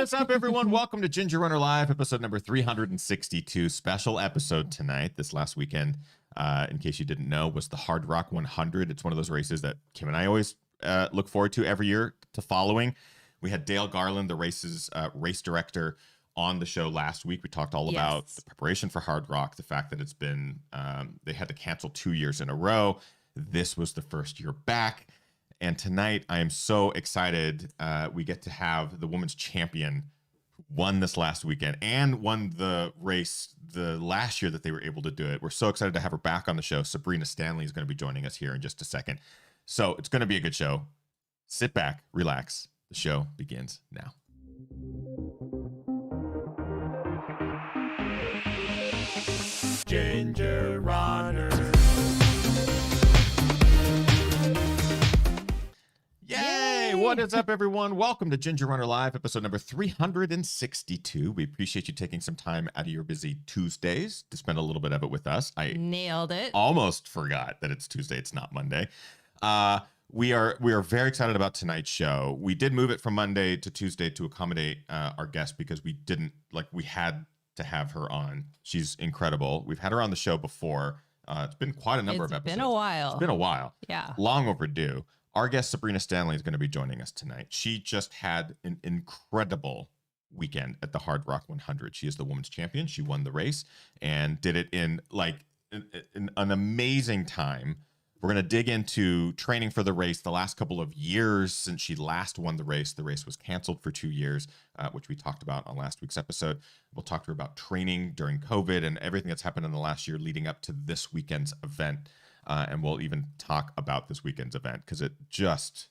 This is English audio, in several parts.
is up, everyone? Welcome to Ginger Runner Live, episode number 362. Special episode tonight. This last weekend, in case you didn't know, was the Hardrock 100. It's one of those races that Kim and I always look forward to every year to following. We had Dale Garland, the race's race director, on the show last week. We talked all about the preparation for Hardrock, the fact that it's been, they had to cancel 2 years in a row. This was the first year back. And tonight, I am so excited. We get to have the women's champion who won this last weekend and won the race the last year that they were able to do it. We're so excited to have her back on the show. Sabrina Stanley is going to be joining us here in just a second. So it's going to be a good show. Sit back, relax. The show begins now. Ginger Runner. Yay! What is up, everyone? Welcome to Ginger Runner Live, episode number 362. We appreciate you taking some time out of your busy Tuesdays to spend a little bit of it with us. I nailed it. Almost forgot that it's Tuesday. It's not Monday. We are very excited about tonight's show. We did move it from Monday to Tuesday to accommodate our guest because we had to have her on. She's incredible. We've had her on the show before. It's been quite a number of episodes. It's been a while. It's been a while. Yeah. Long overdue. Our guest, Sabrina Stanley, is going to be joining us tonight. She just had an incredible weekend at the Hardrock 100. She is the women's champion. She won the race and did it in an amazing time. We're going to dig into training for the race, the last couple of years since she last won the race. The race was canceled for 2 years, which we talked about on last week's episode. We'll talk to her about training during COVID and everything that's happened in the last year leading up to this weekend's event. And we'll even talk about this weekend's event because it just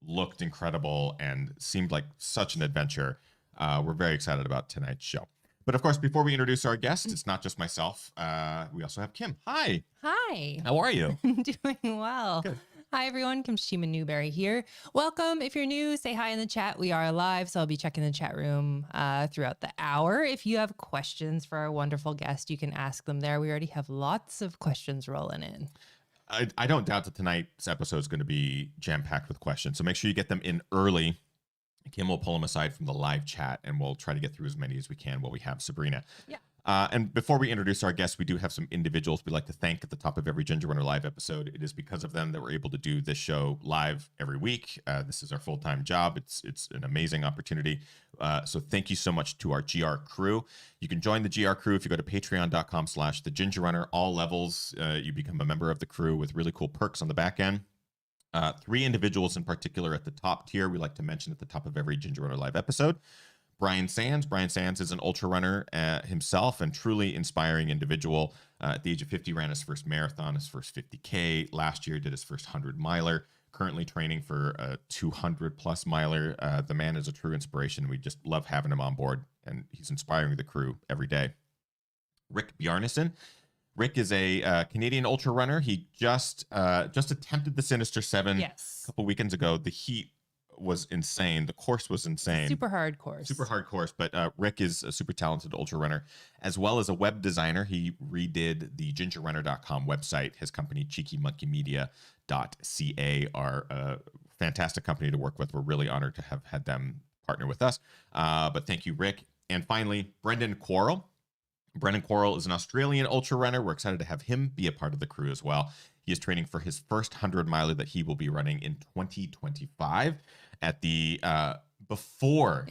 looked incredible and seemed like such an adventure. We're very excited about tonight's show. But of course, before we introduce our guest, it's not just myself. We also have Kim. Hi. Hi. How are you? I'm doing well. Good. Hi, everyone. Kim Shima Newberry here. Welcome. If you're new, say hi in the chat. We are live, so I'll be checking the chat room throughout the hour. If you have questions for our wonderful guest, you can ask them there. We already have lots of questions rolling in. I don't doubt that tonight's episode is going to be jam-packed with questions. So make sure you get them in early. Kim will pull them aside from the live chat, and we'll try to get through as many as we can while we have Sabrina. Yeah. And before we introduce our guests, we do have some individuals we'd like to thank at the top of every Ginger Runner Live episode. It is because of them that we're able to do this show live every week. This is our full-time job. It's an amazing opportunity. So thank you so much to our GR crew. You can join the GR crew if you go to patreon.com/thegingerrunner. All levels, you become a member of the crew with really cool perks on the back end. 3 individuals in particular at the top tier we like to mention at the top of every Ginger Runner Live episode. Brian Sands. Brian Sands is an ultra runner himself and truly inspiring individual. At the age of 50, ran his first marathon, his first 50K. Last year, did his first 100-miler. Currently training for a 200-plus miler. The man is a true inspiration. We just love having him on board, and he's inspiring the crew every day. Rick Bjarnason. Rick is a Canadian ultra runner. He just attempted the Sinister 7 a couple weekends ago. The heat was insane. The course was insane. Super hard course. Super hard course. But Rick is a super talented ultra runner, as well as a web designer. He redid the gingerrunner.com website. His company, cheekymonkeymedia.ca, are a fantastic company to work with. We're really honored to have had them partner with us. But thank you, Rick. And finally, Brendan Quarrell. Brendan Quarrell is an Australian ultra runner. We're excited to have him be a part of the crew as well. He is training for his first 100-miler that he will be running in 2025 at the before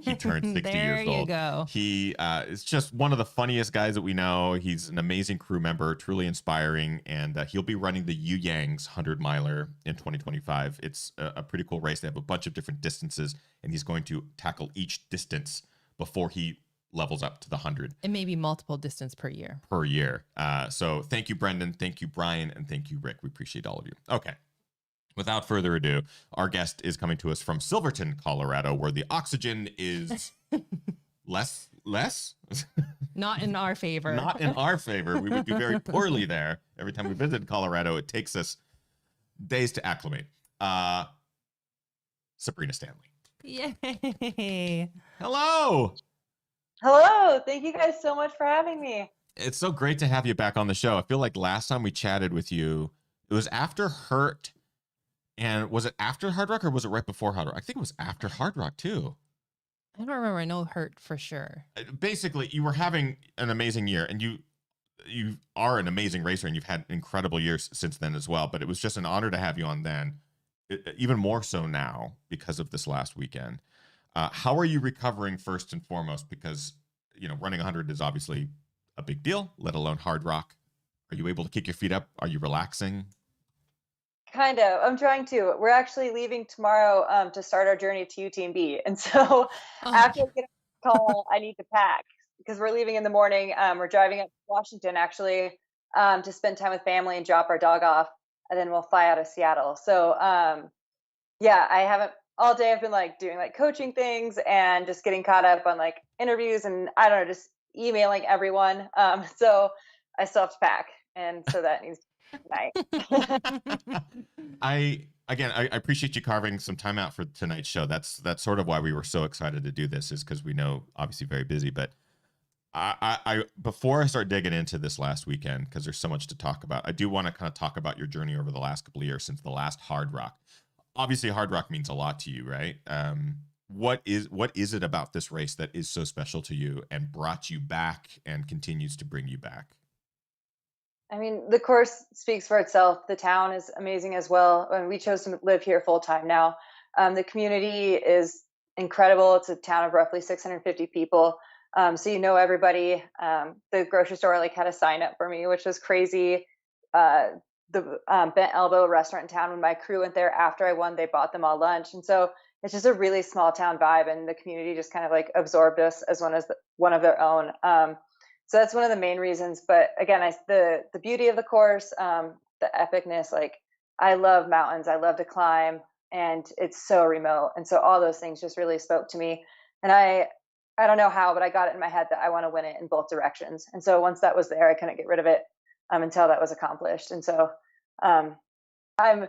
he turns 60 there years old. You go. He is just one of the funniest guys that we know. He's an amazing crew member, truly inspiring, and he'll be running the Yu Yang's 100-miler in 2025. It's a pretty cool race. They have a bunch of different distances, and he's going to tackle each distance before he levels up to the 100. It may be multiple distance per year. So thank you, Brendan. Thank you, Brian. And thank you, Rick. We appreciate all of you. Okay. Without further ado, our guest is coming to us from Silverton, Colorado, where the oxygen is less? Not in our favor. Not in our favor. We would do very poorly there. Every time we visit Colorado, it takes us days to acclimate. Sabrina Stanley. Yay. Hello. Hello. Thank you guys so much for having me. It's so great to have you back on the show. I feel like last time we chatted with you, it was after Hurt. And was it after Hardrock or was it right before Hardrock? I think it was after Hardrock too. I don't remember. I know hurt for sure. Basically, you were having an amazing year, and you are an amazing racer, and you've had incredible years since then as well. But it was just an honor to have you on then, even more so now because of this last weekend. How are you recovering first and foremost? Because running 100 is obviously a big deal, let alone hard rock. Are you able to kick your feet up? Are you relaxing? Kind of. I'm trying to. We're actually leaving tomorrow to start our journey to UTMB. And so Oh, after I get a call, I need to pack because we're leaving in the morning. We're driving up to Washington actually to spend time with family and drop our dog off. And then we'll fly out of Seattle. So yeah, I haven't all day. I've been like doing like coaching things and just getting caught up on like interviews and I don't know, just emailing everyone. So I still have to pack. And so that needs tonight. I appreciate you carving some time out for tonight's show. That's sort of why we were so excited to do this, is because we know obviously very busy. But I before I start digging into this last weekend, because there's so much to talk about, I do want to kind of talk about your journey over the last couple of years since the last Hard Rock. Obviously, Hard Rock means a lot to you, right? What is it about this race that is so special to you and brought you back and continues to bring you back? I mean, the course speaks for itself. The town is amazing as well. I mean, we chose to live here full time now. The community is incredible. It's a town of roughly 650 people. So you know everybody. The grocery store like had a sign up for me, which was crazy. The Bent Elbow restaurant in town, when my crew went there after I won, they bought them all lunch. And so it's just a really small town vibe, and the community just kind of like absorbed us as one of their own. So that's one of the main reasons. But again, the beauty of the course, the epicness. Like I love mountains. I love to climb, and it's so remote. And so all those things just really spoke to me. And I don't know how, but I got it in my head that I want to win it in both directions. And so once that was there, I couldn't get rid of it until that was accomplished. And so um, I'm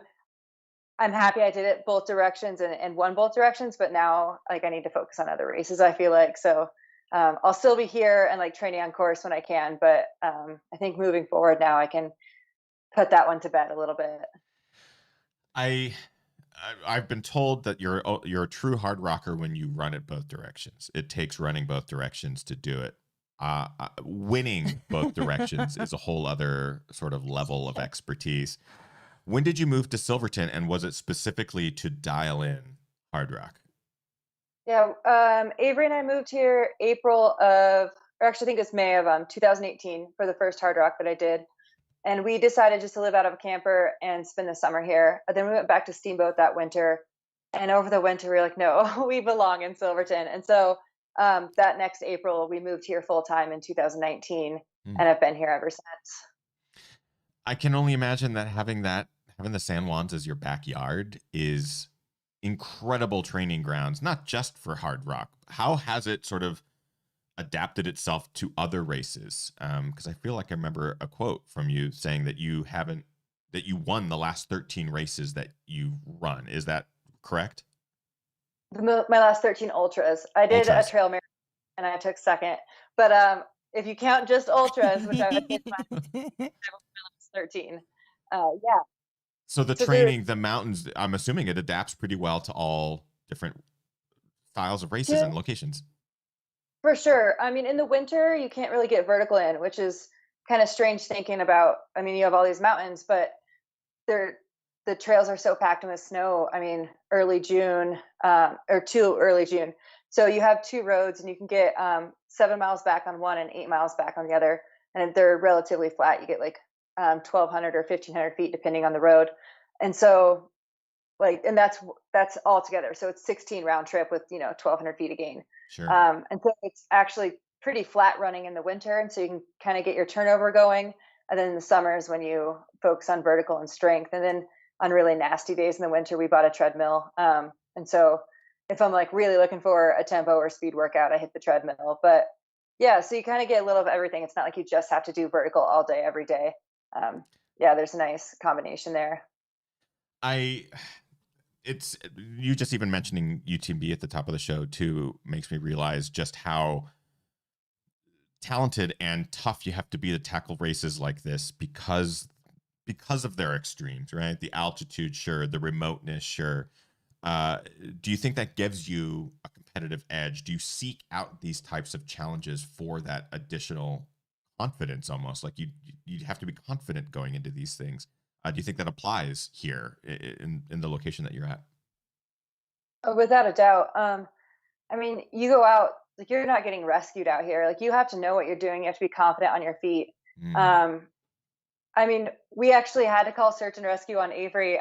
I'm happy I did it both directions and won both directions. But now like I need to focus on other races. I feel like so. I'll still be here and like training on course when I can, but I think moving forward now I can put that one to bed a little bit. I I've been told that you're a true hard rocker when you run it both directions. It takes running both directions to do it. Winning both directions is a whole other sort of level of expertise. When did you move to Silverton, and was it specifically to dial in hard rock? Yeah, Avery and I moved here April of, or actually I think it's May of 2018 for the first hard rock that I did. And we decided just to live out of a camper and spend the summer here. And then we went back to Steamboat that winter. And over the winter, we were like, no, we belong in Silverton. And so that next April, we moved here full time in 2019 Hmm. and have been here ever since. I can only imagine that having the San Juans as your backyard is incredible training grounds, not just for hard rock. How has it sort of adapted itself to other races? Because I feel like I remember a quote from you saying that you won the last 13 races that you run. Is that correct? My last 13 ultras. I did a Ultras. trail marathon and I took second. But if you count just ultras, which I would say my last 13, yeah. So the So there's training, the mountains, I'm assuming it adapts pretty well to all different styles of races two and locations. for sure. I mean, in the winter, you can't really get vertical in, which is kind of strange thinking about. I mean, you have all these mountains, but they're the trails are so packed with snow. I mean, early June or too early June. So you have two roads, and you can get 7 miles back on one and 8 miles back on the other, and they're relatively flat. You get like 1,200 or 1,500 feet depending on the road, and so like, and that's all together. So it's 16 round trip with 1,200 feet a gain, Sure. and so it's actually pretty flat running in the winter, and so you can kind of get your turnover going. And then in the summers when you focus on vertical and strength, and then on really nasty days in the winter, we bought a treadmill. And so if I'm like really looking for a tempo or speed workout, I hit the treadmill. But yeah, so you kind of get a little of everything. It's not like you just have to do vertical all day, every day. Um, yeah, there's a nice combination there. I it's you just even mentioning UTMB at the top of the show too makes me realize just how talented and tough you have to be to tackle races like this because of their extremes, right? The altitude, sure, the remoteness, sure. Do you think that gives you a competitive edge? Do you seek out these types of challenges for that additional confidence, almost like you have to be confident going into these things? Do you think that applies here in the location that you're at? Without a doubt. I mean, you go out, like you're not getting rescued out here. Like you have to know what you're doing. You have to be confident on your feet. Mm. Um, I mean, we actually had to call search and rescue on Avery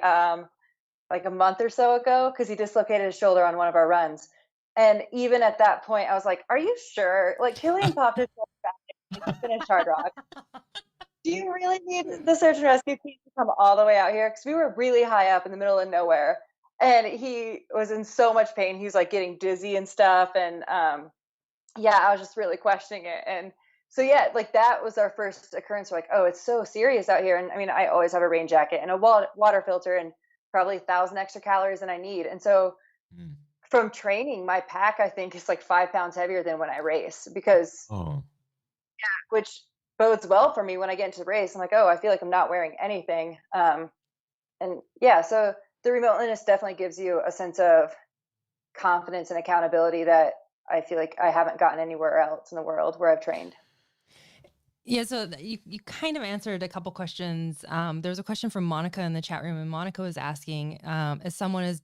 like a month or so ago because he dislocated his shoulder on one of our runs. And even at that point, I was like, "Are you sure?" Like Killian popped his shoulder back and he finished Hardrock. Do you really need the search and rescue team to come all the way out here? Because we were really high up in the middle of nowhere, and he was in so much pain. He was like getting dizzy and stuff, and yeah, I was just really questioning it. And so yeah, like that was our first occurrence. We're like, oh, it's so serious out here. And I mean, I always have a rain jacket and a water filter and probably 1,000 extra calories than I need. And so Mm. from training, my pack I think is like 5 pounds heavier than when I race because Oh. which bodes well for me when I get into the race. I'm like, oh, I feel like I'm not wearing anything. And yeah, so the remote illness definitely gives you a sense of confidence and accountability that I feel like I haven't gotten anywhere else in the world where I've trained. Yeah, so you kind of answered a couple questions. There was a question from Monica in the chat room, and Monica was asking, as someone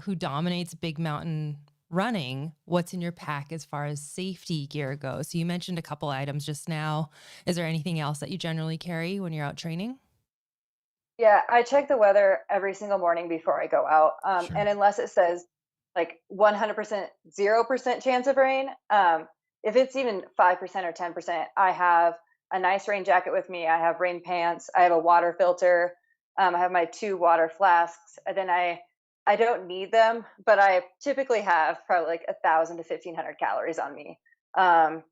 who dominates big mountain running, what's in your pack as far as safety gear goes? So you mentioned a couple items just now. Is there anything else that you generally carry when you're out training? Yeah, I check the weather every single morning before I go out. Sure. And unless it says like 100%, 0% chance of rain, if it's even 5% or 10%, I have a nice rain jacket with me. I have rain pants. I have a water filter. I have my 2 water flasks. And then I don't need them, but I typically have probably like 1,000 to 1,500 calories on me. Um,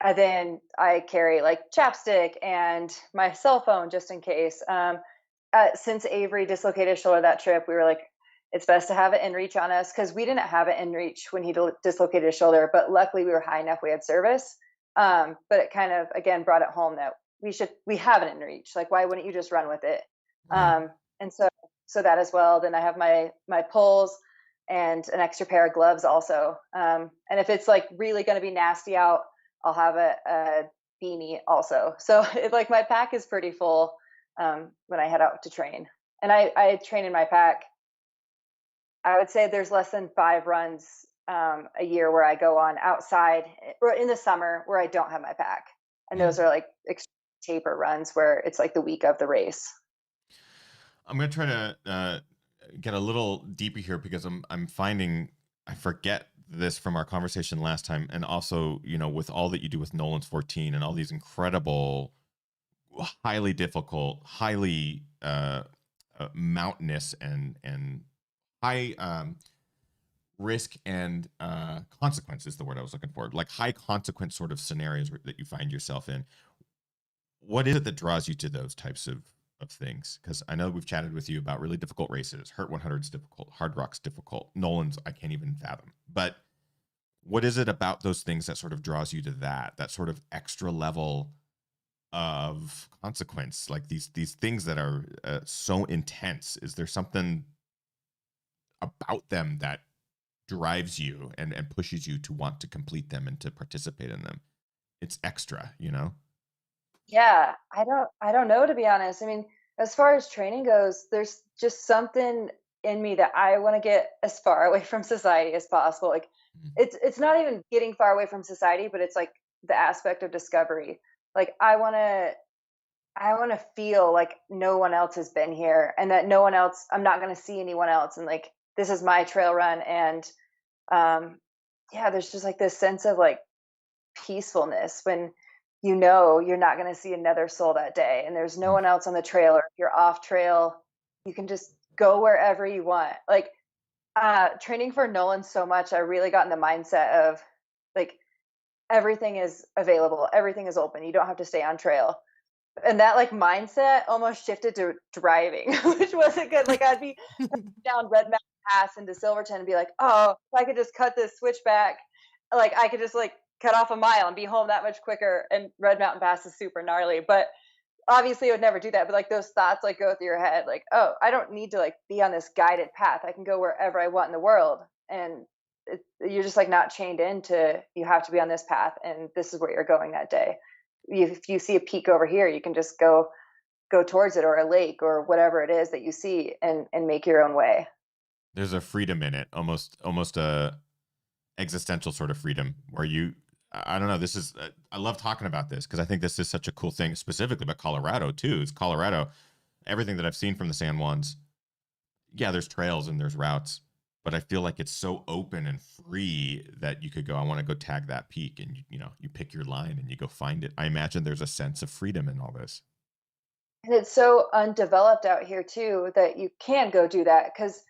and then I carry like chapstick and my cell phone just in case. Since Avery dislocated his shoulder that trip, we were like, it's best to have it in reach on us because we didn't have it in reach when he dislocated his shoulder. But luckily, we were high enough; we had service. But it kind of again brought it home that we have it in reach. Like, why wouldn't you just run with it? Right. And so that as well. Then I have my poles and an extra pair of gloves also. And if it's like really going to be nasty out, I'll have a beanie also. So like my pack is pretty full when I head out to train. And I train in my pack. I would say there's less than 5 runs a year where I go on outside or in the summer where I don't have my pack. And Yeah. those are like taper runs where it's like the week of the race. I'm gonna try to get a little deeper here because I'm finding I forget this from our conversation last time, and also with all that you do with Nolan's 14 and all these incredible, highly difficult, highly mountainous and high risk and consequence is the word I was looking for, like high consequence sort of scenarios that you find yourself in. What is it that draws you to those types of things? Because I know we've chatted with you about really difficult races. Hurt 100's difficult. Hard Rock's difficult. Nolan's I can't even fathom. But what is it about those things that sort of draws you to that sort of extra level of consequence, like these things that are so intense? Is there something about them that drives you and pushes you to want to complete them and to participate in them? It's extra. Yeah, I don't know to be honest. I mean, as far as training goes, there's just something in me that I want to get as far away from society as possible. Like Mm. it's not even getting far away from society, but it's like the aspect of discovery. Like I want to feel like no one else has been here and that no one else I'm not going to see anyone else and like this is my trail run and um yeah, there's just like this sense of like peacefulness when you're not going to see another soul that day and there's no Mm. one else on the trail or if you're off trail you can just go wherever you want. Like training for Nolan so much I really got in the mindset of like everything is available, everything is open, you don't have to stay on trail. And that like mindset almost shifted to driving, which wasn't good. Like I'd be down Red Mountain Pass into Silverton and be like, oh, if I could just cut this switchback, like I could just like cut off a mile and be home that much quicker. And Red Mountain Pass is super gnarly, but obviously I would never do that. But like those thoughts like go through your head, like, oh, I don't need to like be on this guided path. I can go wherever I want in the world. And you're just like not chained into, you have to be on this path and this is where you're going that day. If you see a peak over here, you can just go towards it, or a lake or whatever it is that you see, and make your own way. There's a freedom in it, almost a existential sort of freedom where I don't know, this is I love talking about this because I think this is such a cool thing, specifically about Colorado too. Is Colorado, everything that I've seen from the San Juans, yeah, there's trails and there's routes, but I feel like it's so open and free that you could go, I want to go tag that peak, and you pick your line and you go find it. I imagine there's a sense of freedom in all this. And it's so undeveloped out here too that you can go do that because,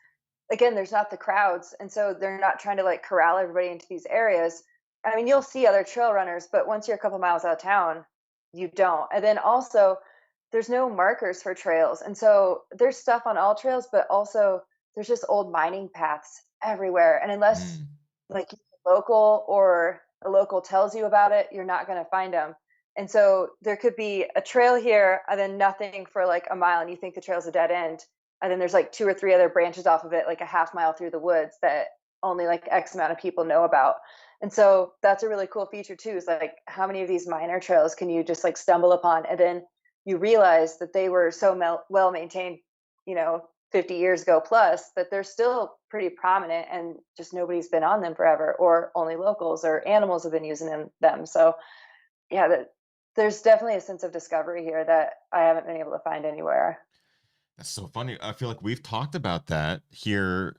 again, there's not the crowds, and so they're not trying to like corral everybody into these areas. I mean, you'll see other trail runners, but once you're a couple miles out of town, you don't. And then also, there's no markers for trails, and so there's stuff on all trails, but also there's just old mining paths everywhere. And unless Mm. like you're local or a local tells you about it, you're not going to find them. And so there could be a trail here and then nothing for like a mile, and you think the trail's a dead end, and then there's like two or three other branches off of it, like a half mile through the woods, that only like X amount of people know about. And so that's a really cool feature too, is like how many of these minor trails can you just like stumble upon, and then you realize that they were so well maintained, you know, 50 years ago plus, that they're still pretty prominent, and just nobody's been on them forever, or only locals or animals have been using them. So yeah, there's definitely a sense of discovery here that I haven't been able to find anywhere. That's so funny. I feel like we've talked about that here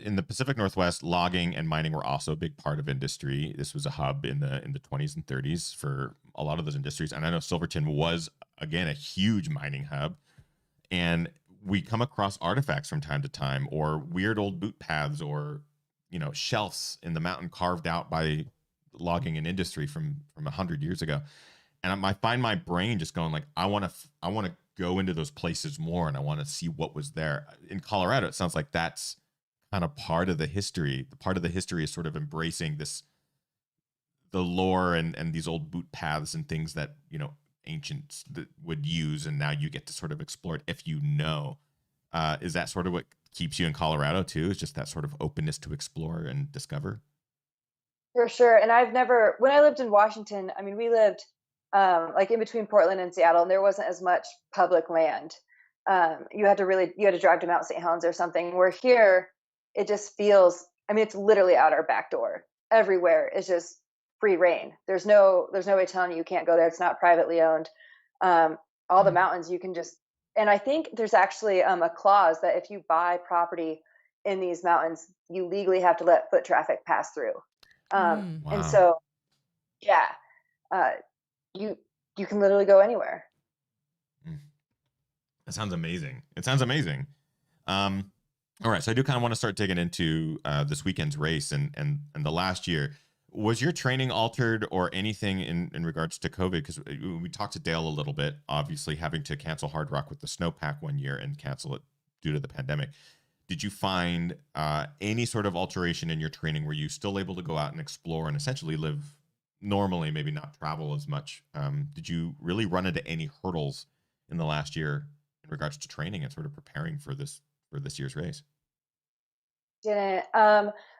in the Pacific Northwest. Logging and mining were also a big part of industry. This was a hub in the 20s and 30s for a lot of those industries. And I know Silverton was, again, a huge mining hub. And we come across artifacts from time to time, or weird old boot paths, or shelves in the mountain carved out by logging and industry from 100 years ago. And I find my brain just going like, I want to go into those places more, and I want to see what was there. In Colorado, it sounds like that's kind of part of the history. The part of the history is sort of embracing the lore and these old boot paths and things that ancients that would use, and now you get to sort of explore it if you know. Is that sort of what keeps you in Colorado too? Is just that sort of openness to explore and discover? For sure. And when I lived in Washington, I mean, we lived like in between Portland and Seattle, and there wasn't as much public land. You had to drive to Mount St. Helens or something. Where here, it just feels, I mean, it's literally out our back door. Everywhere is just free reign. There's nobody telling you can't go there. It's not privately owned. All the Mm. mountains you can just, and I think there's actually a clause that if you buy property in these mountains, you legally have to let foot traffic pass through. And Wow. so, yeah, uh, you you can literally go anywhere. Mm. That sounds amazing. It sounds amazing. All right, so I do kind of want to start digging into this weekend's race and the last year. Was your training altered or anything in regards to COVID? Because we talked to Dale a little bit, obviously having to cancel Hardrock with the snowpack one year and cancel it due to the pandemic. Did you find any sort of alteration in your training? Were you still able to go out and explore and essentially live normally, maybe not travel as much? Did you really run into any hurdles in the last year in regards to training and sort of preparing for this year's race? Didn't.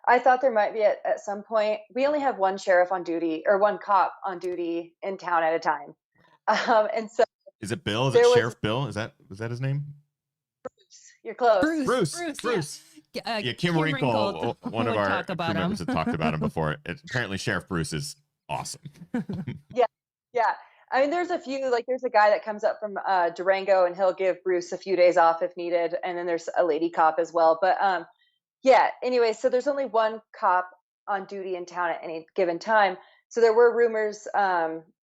I thought there might be at some point. We only have one sheriff on duty, or one cop on duty in town at a time. And so Is it Bill? Is it there was, Sheriff Bill? Is that his name? you're close. Bruce. Yeah. Yeah, Kim Wrinkle, one of would our talk crew about members, him. had talked about him before. Apparently, Sheriff Bruce is awesome. Yeah, yeah. I mean, there's a few, like there's a guy that comes up from Durango, and he'll give Bruce a few days off if needed. And then there's a lady cop as well. But yeah, anyway, so there's only one cop on duty in town at any given time. So there were rumors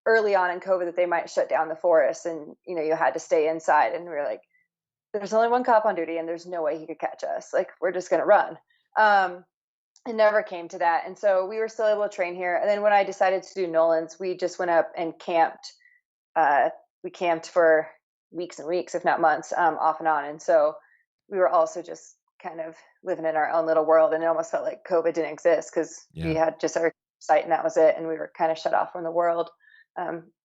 early on in COVID that they might shut down the forest, and you had to stay inside. And we were like, there's only one cop on duty, and there's no way he could catch us. Like, we're just gonna run. It never came to that, and so we were still able to train here. And then when I decided to do Nolan's, we just went up and camped. We camped for weeks and weeks, if not months, off and on. And so we were also just kind of living in our own little world, and it almost felt like COVID didn't exist because we Yeah. had just our site and that was it, and we were kind of shut off from the world.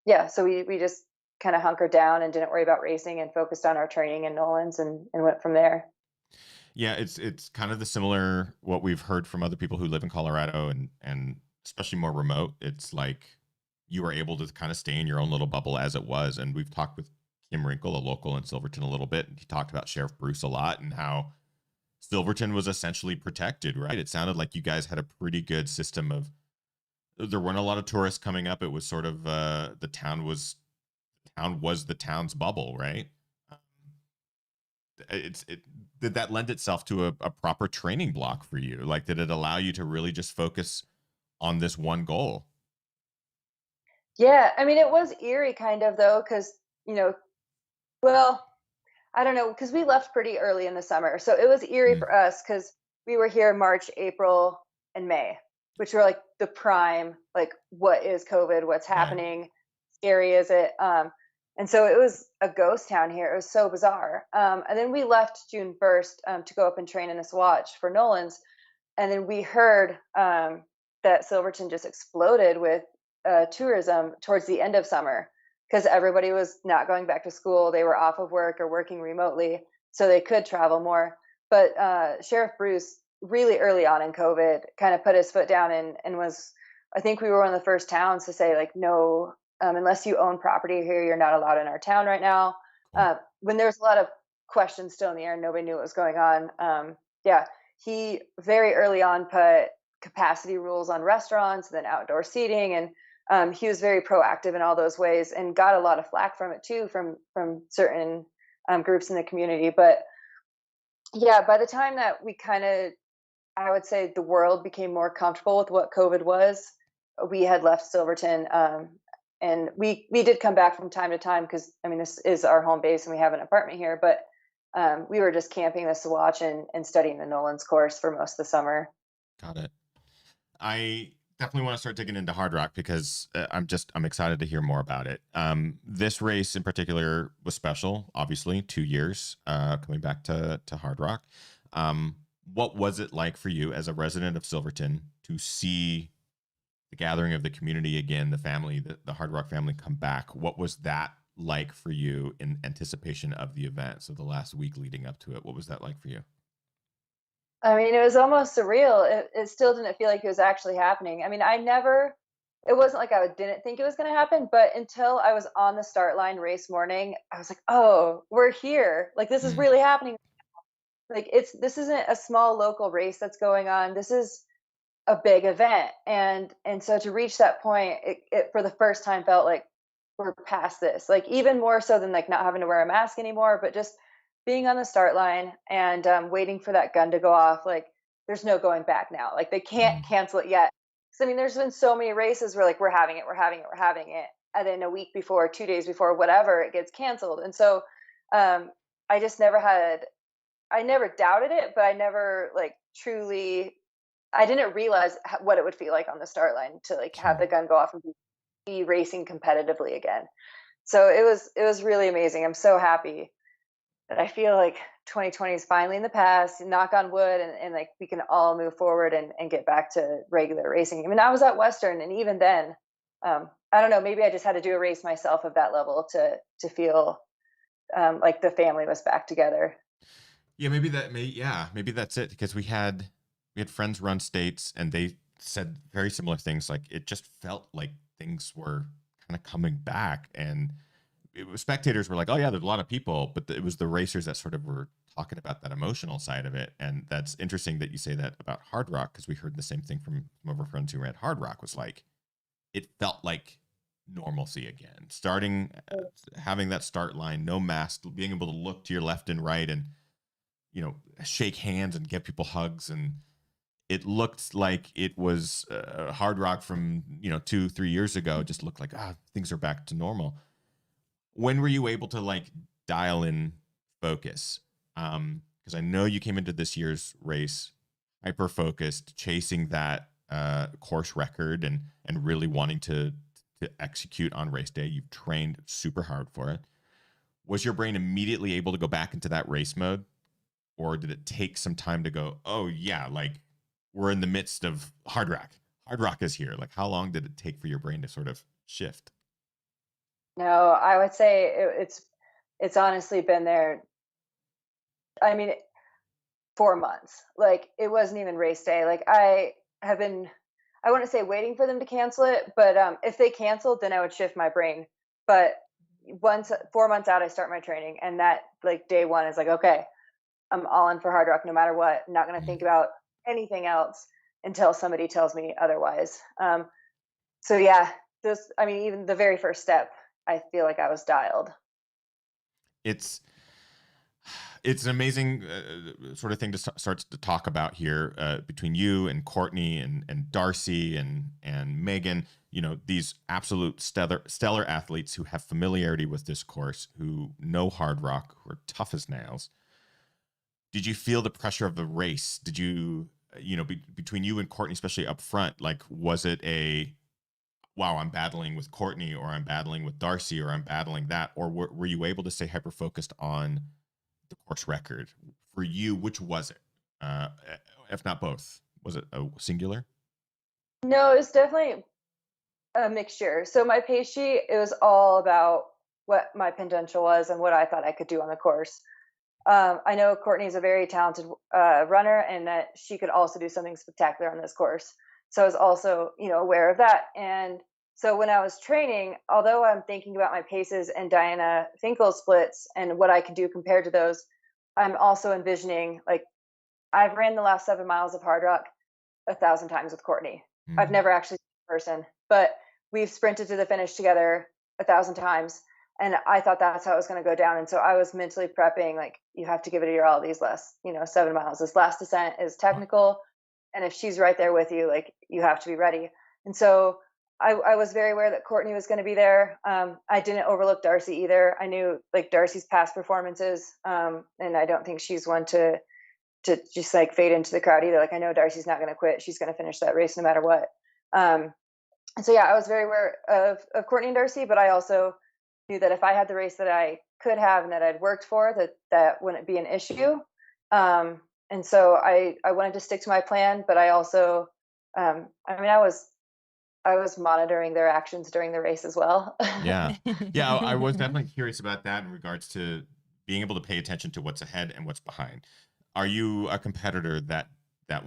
Yeah, so we just kind of hunkered down and didn't worry about racing and focused on our training in Nolan's, and went from there. Yeah, it's kind of the similar what we've heard from other people who live in Colorado and especially more remote. It's like you were able to kind of stay in your own little bubble as it was. And we've talked with Kim Wrinkle, a local in Silverton, a little bit. And he talked about Sheriff Bruce a lot and how Silverton was essentially protected, right? It sounded like you guys had a pretty good system of there weren't a lot of tourists coming up. It was sort of the town was the town's bubble, right? Um, it did that lend itself to a proper training block for you? Like, did it allow you to really just focus on this one goal? Yeah, I mean, it was eerie kind of though, because you know, well, I don't know, because we left pretty early in the summer, so it was eerie Mm, for us because we were here March, April, and May, which were like the prime, like what is COVID, what's right. happening, scary is it? And so it was a ghost town here. It was so bizarre. And then we left June 1st to go up and train in this watch for Nolan's, and then we heard that Silverton just exploded with tourism towards the end of summer because everybody was not going back to school. They were off of work or working remotely, so they could travel more. But Sheriff Bruce, really early on in COVID, kind of put his foot down and was, I think we were one of the first towns to say, like, no, unless you own property here, you're not allowed in our town right now. Cool. When there was a lot of questions still in the air, nobody knew what was going on. Yeah, he very early on put capacity rules on restaurants, then outdoor seating, and he was very proactive in all those ways, and got a lot of flack from it too, from certain groups in the community. But yeah, by the time that we kind of, I would say, the world became more comfortable with what COVID was, we had left Silverton, and we did come back from time to time because I mean this is our home base and we have an apartment here, but we were just camping this watch and studying the Nolan's course for most of the summer. Got it. I definitely want to start digging into Hard Rock because I'm excited to hear more about it. This race in particular was special, obviously, 2 years coming back to Hard Rock. What was it like for you as a resident of Silverton to see the gathering of the community again, the family, the Hard Rock family come back? What was that like for you in anticipation of the event? So the last week leading up to it, what was that like for you? I mean, it was almost surreal. It still didn't feel like it was actually happening. I mean, it wasn't like I didn't think it was going to happen, but until I was on the start line race morning, I was like, oh, we're here. Like, this is Mm, really happening. Like, this isn't a small local race that's going on. This is a big event. And so to reach that point, it for the first time felt like we're past this. Like, even more so than like not having to wear a mask anymore, but just being on the start line and waiting for that gun to go off. Like, there's no going back now. Like, they can't mm, cancel it yet. So I mean, there's been so many races where like we're having it, we're having it, we're having it, and then a week before, 2 days before, whatever, it gets canceled. And so um, I just never had, I never doubted it, but I never like truly, I didn't realize what it would feel like on the start line to like have sure. the gun go off and be racing competitively again. So it was really amazing. I'm so happy that I feel like 2020 is finally in the past, knock on wood, and like we can all move forward and get back to regular racing. I mean, I was at Western, and even then, I don't know, maybe I just had to do a race myself of that level to feel like the family was back together. Yeah, maybe that's it because we had friends run states and they said very similar things. Like it just felt like things were kind of coming back, and spectators were like, "Oh yeah, there's a lot of people," but it was the racers that sort of were talking about that emotional side of it. And that's interesting that you say that about Hard Rock because we heard the same thing from some of our friends who ran Hard Rock. Was like it felt like normalcy again, starting having that start line, no mask, being able to look to your left and right and shake hands and give people hugs. And it looked like it was Hard Rock from 2 3 years ago. Just looked like things are back to normal. When were you able to like dial in focus? Because I know you came into this year's race hyper focused, chasing that course record and really wanting to execute on race day. You've trained super hard for it. Was your brain immediately able to go back into that race mode, or did it take some time to go, oh yeah, like we're in the midst of Hard Rock. Hard Rock is here. Like how long did it take for your brain to sort of shift? No, I would say it's honestly been there. I mean, 4 months. Like, it wasn't even race day. Like, I have been, I wouldn't say waiting for them to cancel it, but if they canceled, then I would shift my brain. But once 4 months out, I start my training, and that, like, day one is like, okay, I'm all in for Hard Rock no matter what. I'm not going to think about anything else until somebody tells me otherwise. So yeah, this, I mean, even the very first step, I feel like I was dialed. It's it's an amazing sort of thing to start to talk about here between you and Courtney and Darcy and Megan. You know, these absolute stellar athletes who have familiarity with this course, who know Hard Rock, who are tough as nails. Did you feel the pressure of the race? Did you, between you and Courtney, especially up front, like, was it a, wow, I'm battling with Courtney, or I'm battling with Darcy, or I'm battling that? Or were you able to stay hyper focused on the course record? For you, which was it? If not both, was it a singular? No, it was definitely a mixture. So my pace sheet, it was all about what my potential was and what I thought I could do on the course. I know Courtney is a very talented runner, and that she could also do something spectacular on this course. So I was also, aware of that. And so when I was training, although I'm thinking about my paces and Diana Finkel's splits and what I could do compared to those, I'm also envisioning, like, I've ran the last 7 miles of Hard Rock 1,000 times with Courtney. I've never actually seen her in person, but we've sprinted to the finish together 1,000 times. And I thought that's how it was going to go down. And so I was mentally prepping, like, you have to give it your all these last, 7 miles. This last descent is technical. And if she's right there with you, like, you have to be ready. And so I was very aware that Courtney was going to be there. I didn't overlook Darcy either. I knew, like, Darcy's past performances. And I don't think she's one to just, like, fade into the crowd either. Like, I know Darcy's not going to quit. She's going to finish that race no matter what. And so, yeah, I was very aware of Courtney and Darcy, but I also knew that if I had the race that I could have and that I'd worked for, that wouldn't be an issue. And so I wanted to stick to my plan, but I also, I was monitoring their actions during the race as well. Yeah. Yeah. I was definitely curious about that in regards to being able to pay attention to what's ahead and what's behind. Are you a competitor that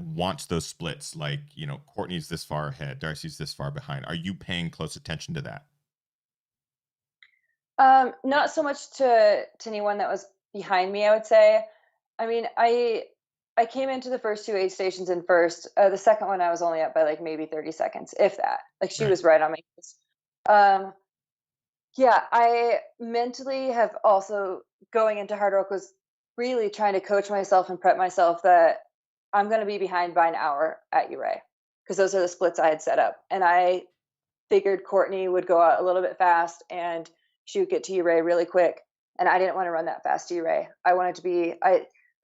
wants those splits? Like, Courtney's this far ahead, Darcy's this far behind. Are you paying close attention to that? Not so much to anyone that was behind me, I would say. I mean, I came into the first two aid stations in first. The second one I was only up by, like, maybe 30 seconds, if that. Like, she Right. was right on my case. Yeah, I mentally have also, going into Hard Rock, was really trying to coach myself and prep myself that I'm going to be behind by an hour at Uray, because those are the splits I had set up. And I figured Courtney would go out a little bit fast and she would get to Uray really quick. And I didn't want to run that fast to Uray. I wanted to be, I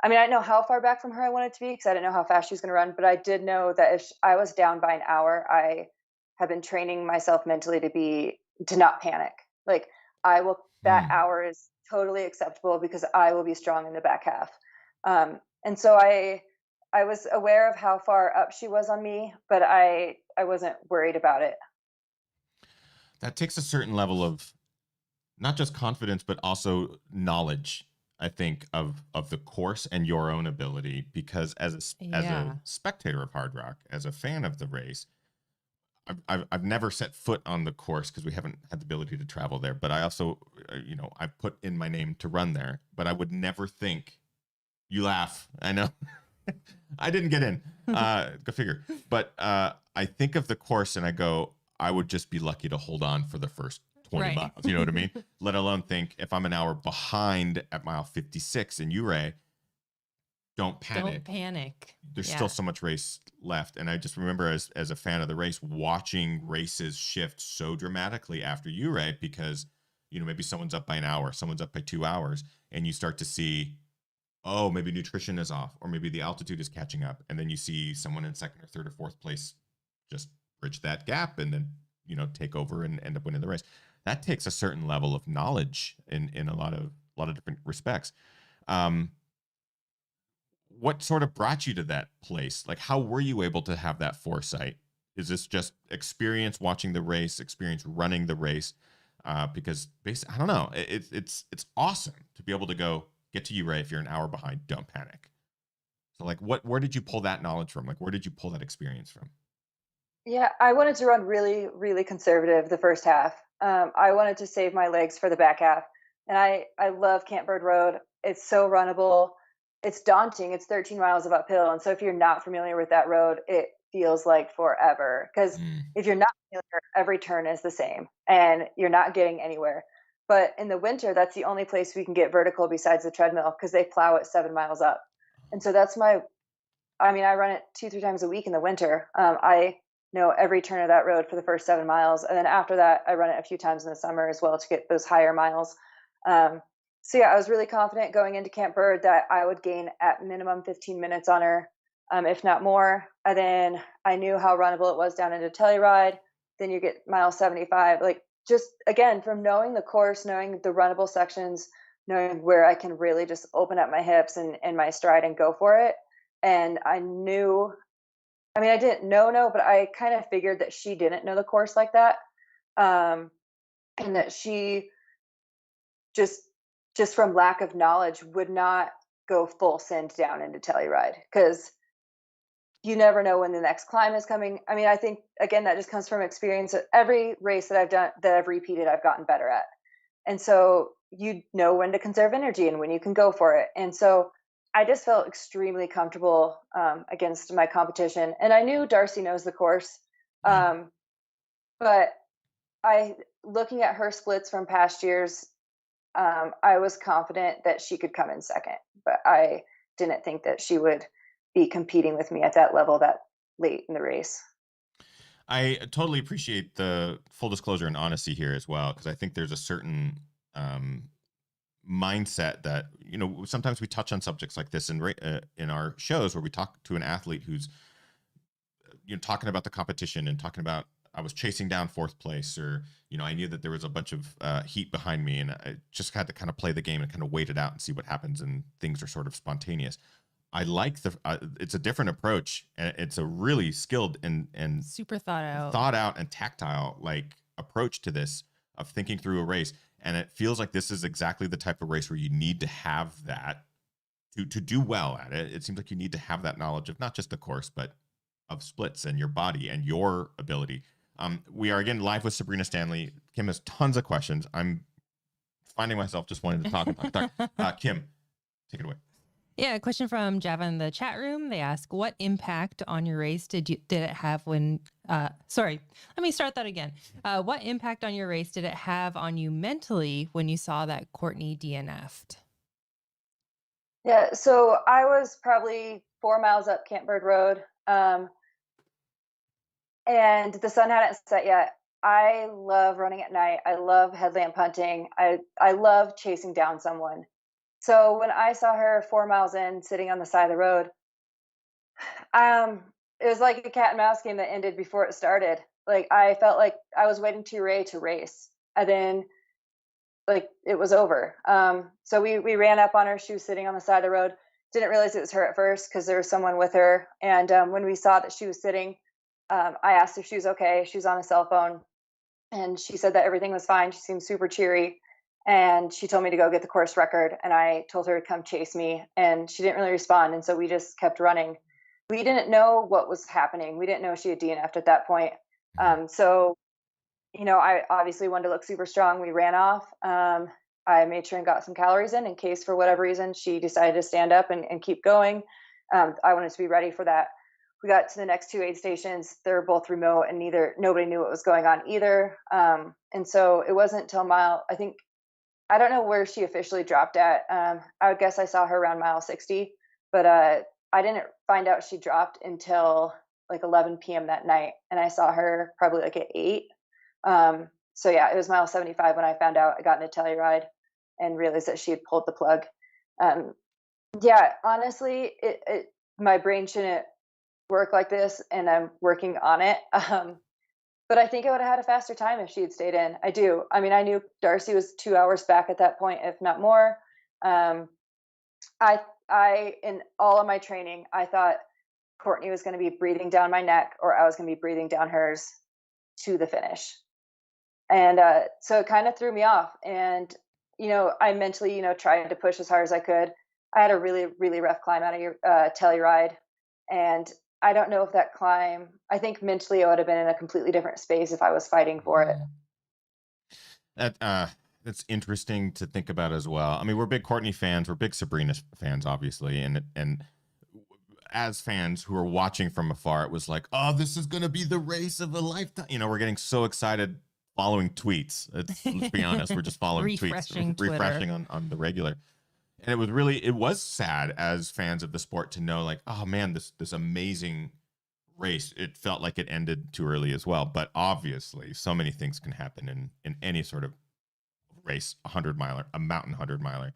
mean, I didn't know how far back from her I wanted to be, because I didn't know how fast she was going to run, but I did know that if I was down by an hour, I have been training myself mentally to not panic. Like, that hour is totally acceptable because I will be strong in the back half. And so I was aware of how far up she was on me, but I wasn't worried about it. That takes a certain level of not just confidence, but also knowledge, I think, of the course and your own ability. Because as a spectator of Hard Rock, as a fan of the race, I've never set foot on the course because we haven't had the ability to travel there. But I also, I put in my name to run there. But I would never think. You laugh, I know. I didn't get in. Go figure. But I think of the course and I go, I would just be lucky to hold on for the first 20 miles. You know what I mean? Let alone think if I'm an hour behind at mile 56 in Uray, don't panic. Don't panic. There's still so much race left. And I just remember as a fan of the race, watching races shift so dramatically after Uray, because, maybe someone's up by an hour, someone's up by 2 hours, and you start to see, oh, maybe nutrition is off, or maybe the altitude is catching up. And then you see someone in second or third or fourth place just bridge that gap and then, take over and end up winning the race. That takes a certain level of knowledge in a lot of different respects. What sort of brought you to that place? Like, how were you able to have that foresight? Is this just experience watching the race, experience running the race? Because basically, I don't know. It's awesome to be able to get to Uray if you're an hour behind. Don't panic. So like where did you pull that knowledge from? Like where did you pull that experience from? Yeah, I wanted to run really, really conservative the first half. I wanted to save my legs for the back half. And I love Camp Bird Road. It's so runnable. It's daunting. It's 13 miles of uphill. And so if you're not familiar with that road, it feels like forever. Because Mm. if you're not familiar, every turn is the same and you're not getting anywhere. But in the winter, that's the only place we can get vertical besides the treadmill because they plow it 7 miles up. And so I run it 2, 3 times a week in the winter. I know every turn of that road for the first 7 miles. And then after that, I run it a few times in the summer as well to get those higher miles. Um, so yeah, I was really confident going into Camp Bird that I would gain at minimum 15 minutes on her, if not more. And then I knew how runnable it was down into Telluride. Then you get mile 75. Like just again, from knowing the course, knowing the runnable sections, knowing where I can really just open up my hips and my stride and go for it. And I knew, I didn't know, but I kind of figured that she didn't know the course like that. Um, and that she just just from lack of knowledge would not go full send down into Telluride because you never know when the next climb is coming. I think again that just comes from experience. Every race that I've done that I've repeated, I've gotten better at. And so you know when to conserve energy and when you can go for it. And so I just felt extremely comfortable against my competition. And I knew Darcy knows the course. Yeah. But looking at her splits from past years, I was confident that she could come in second. But I didn't think that she would be competing with me at that level that late in the race. I totally appreciate the full disclosure and honesty here as well, because I think there's a certain um, mindset that sometimes we touch on subjects like this in our shows where we talk to an athlete who's talking about the competition and talking about I was chasing down fourth place, or I knew that there was a bunch of heat behind me, and I just had to kind of play the game and kind of wait it out and see what happens, and things are sort of spontaneous. I like it's a different approach, and it's a really skilled and super thought out and tactile like approach to this of thinking through a race. And it feels like this is exactly the type of race where you need to have that to do well at it. It seems like you need to have that knowledge of not just the course, but of splits and your body and your ability. We are again live with Sabrina Stanley. Kim has tons of questions. I'm finding myself just wanting to talk and talk. Kim, take it away. Yeah, a question from Java in the chat room. They ask, what impact on your race did it have when, sorry, let me start that again. What impact on your race did it have on you mentally when you saw that Courtney DNF'd? Yeah, so I was probably 4 miles up Camp Bird Road, and the sun hadn't set yet. I love running at night. I love headlamp hunting. I love chasing down someone. So when I saw her 4 miles in, sitting on the side of the road, it was like a cat and mouse game that ended before it started. Like I felt like I was waiting to Ray to race, and then like it was over. So we ran up on her. She was sitting on the side of the road. Didn't realize it was her at first because there was someone with her. And when we saw that she was sitting, I asked if she was okay. She was on a cell phone, and she said that everything was fine. She seemed super cheery, and she told me to go get the course record. And I told her to come chase me, and she didn't really respond. And so we just kept running. We didn't know what was happening. We didn't know she had DNF'd at that point. So I obviously wanted to look super strong. We ran off. I made sure and got some calories in case for whatever reason she decided to stand up and keep going. I wanted to be ready for that. We got to the next two aid stations. They're both remote, and nobody knew what was going on either. And so it wasn't until I don't know where she officially dropped at. I would guess I saw her around mile 60, but I didn't find out she dropped until like 11 p.m. that night, and I saw her probably like at 8. So yeah, it was mile 75 when I found out. I got into Telluride and realized that she had pulled the plug. Yeah, honestly, my brain shouldn't work like this, and I'm working on it. But I think I would have had a faster time if she had stayed in. I do. I knew Darcy was 2 hours back at that point, if not more. I in all of my training, I thought Courtney was going to be breathing down my neck, or I was going to be breathing down hers to the finish. And so it kind of threw me off. And I mentally, tried to push as hard as I could. I had a really, really rough climb out of your Telluride, and I don't know if that climb. I think mentally I would have been in a completely different space if I was fighting for it. Mm. That that's interesting to think about as well. I mean, we're big Courtney fans, we're big Sabrina fans, obviously, and as fans who are watching from afar, it was like, oh, this is gonna be the race of a lifetime. You know, we're getting so excited following tweets. Let's be honest, we're just following tweets, Refreshing Twitter. refreshing on the regular. And it was sad as fans of the sport to know, like, oh man, this amazing race, it felt like it ended too early as well. But obviously so many things can happen in any sort of race, a 100 miler, a mountain 100 miler.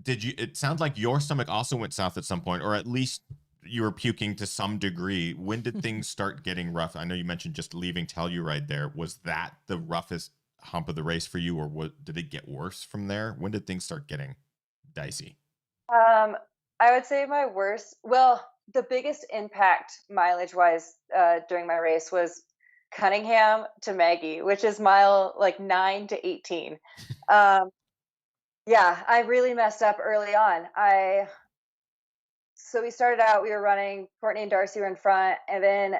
It sounds like your stomach also went south at some point, or at least you were puking to some degree. When did things start getting rough? I know you mentioned just leaving Telluride there. Was that the roughest hump of the race for you, or did it get worse from there? When did things start getting dicey? I would say the biggest impact mileage wise during my race was Cunningham to Maggie, which is mile like 9 to 18. Um, yeah, I really messed up early on. So we started out, we were running, Courtney and Darcy were in front, and then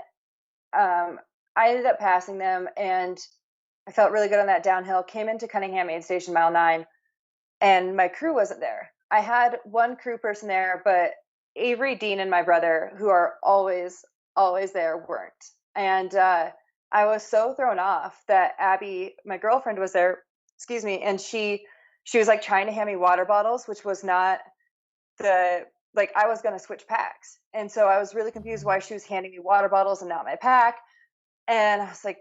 I ended up passing them, and I felt really good on that downhill. Came into Cunningham aid station mile 9, and my crew wasn't there. I had one crew person there, but Avery, Dean, and my brother, who are always there, weren't. And I was so thrown off that Abby, my girlfriend, was there. Excuse me, and she was like trying to hand me water bottles, which was not the like I was going to switch packs, and so I was really confused why she was handing me water bottles and not my pack. And I was like,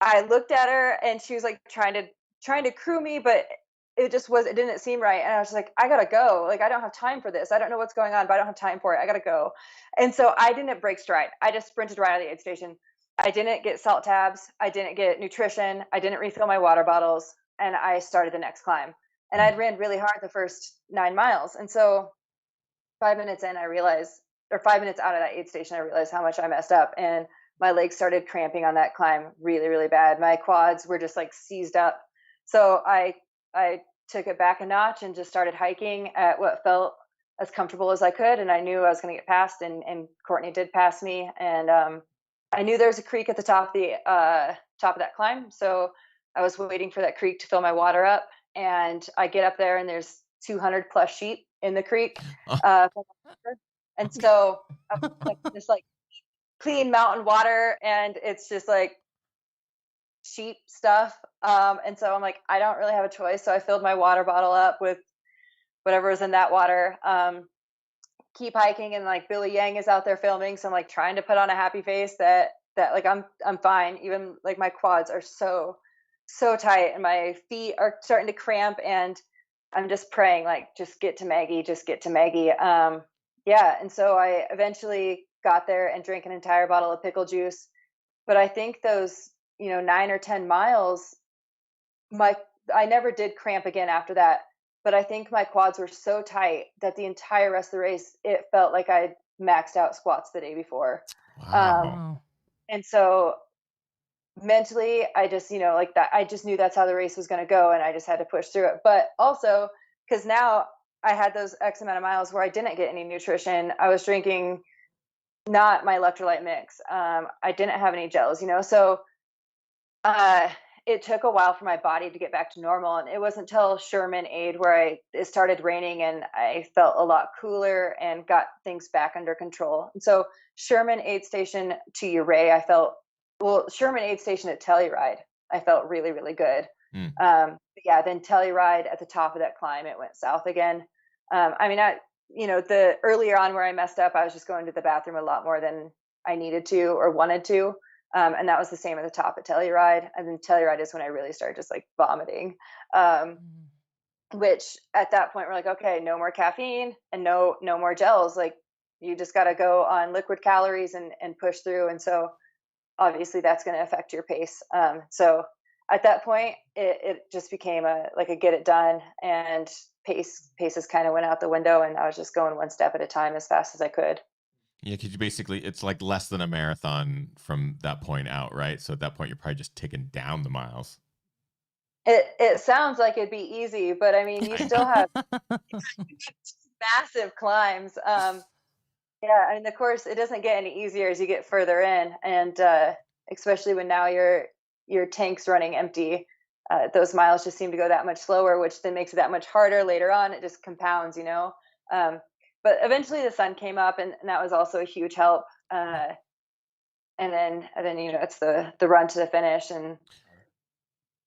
I looked at her, and she was like trying to crew me, but it didn't seem right. And I was like, I gotta go. Like, I don't have time for this. I don't know what's going on, but I don't have time for it. I gotta go. And so I didn't break stride. I just sprinted right out of the aid station. I didn't get salt tabs. I didn't get nutrition. I didn't refill my water bottles. And I started the next climb. And I'd ran really hard the first 9 miles. And so 5 minutes in, I realized, or 5 minutes out of that aid station, I realized how much I messed up. And my legs started cramping on that climb really, really bad. My quads were just like seized up. So I took it back a notch and just started hiking at what felt as comfortable as I could. And I knew I was going to get passed, and Courtney did pass me. And I knew there was a creek at the top of that climb. So I was waiting for that creek to fill my water up. And I get up there, and there's 200 plus sheep in the creek. And so I'm like this like clean mountain water, and it's just like sheep stuff. And so I'm like, I don't really have a choice. So I filled my water bottle up with whatever was in that water. Keep hiking, and like Billy Yang is out there filming. So I'm like trying to put on a happy face that like I'm fine. Even like my quads are so tight, and my feet are starting to cramp, and I'm just praying, like, just get to Maggie, just get to Maggie. Yeah. And so I eventually got there and drank an entire bottle of pickle juice. But I think those, 9 or 10 miles, I never did cramp again after that. But I think my quads were so tight that the entire rest of the race, it felt like I'd maxed out squats the day before. Wow. And so mentally, I just, like that, I just knew that's how the race was going to go, and I just had to push through it. But also, because now I had those X amount of miles where I didn't get any nutrition. I was drinking not my electrolyte mix. I didn't have any gels, so it took a while for my body to get back to normal. And it wasn't until Sherman Aid where it started raining, and I felt a lot cooler and got things back under control. And so Sherman Aid Station to Uray, Sherman Aid Station at Telluride, I felt really, really good. But yeah, then Telluride at the top of that climb, it went south again. The earlier on where I messed up, I was just going to the bathroom a lot more than I needed to or wanted to. And that was the same at the top of Telluride. And then Telluride is when I really started just like vomiting, which at that point we're like, okay, no more caffeine and no more gels. Like, you just got to go on liquid calories and push through. And so obviously that's going to affect your pace. So at that point, it just became a get it done, and paces kind of went out the window, and I was just going one step at a time as fast as I could. Yeah, because it's like less than a marathon from that point out, right? So at that point, you're probably just taking down the miles. It sounds like it'd be easy, but I mean, you still have massive climbs. Yeah, I mean, the course, it doesn't get any easier as you get further in, and especially when now your tank's running empty, those miles just seem to go that much slower, which then makes it that much harder later on. It just compounds, you know. Um, but eventually, the sun came up, and that was also a huge help. And then you know, it's the run to the finish, and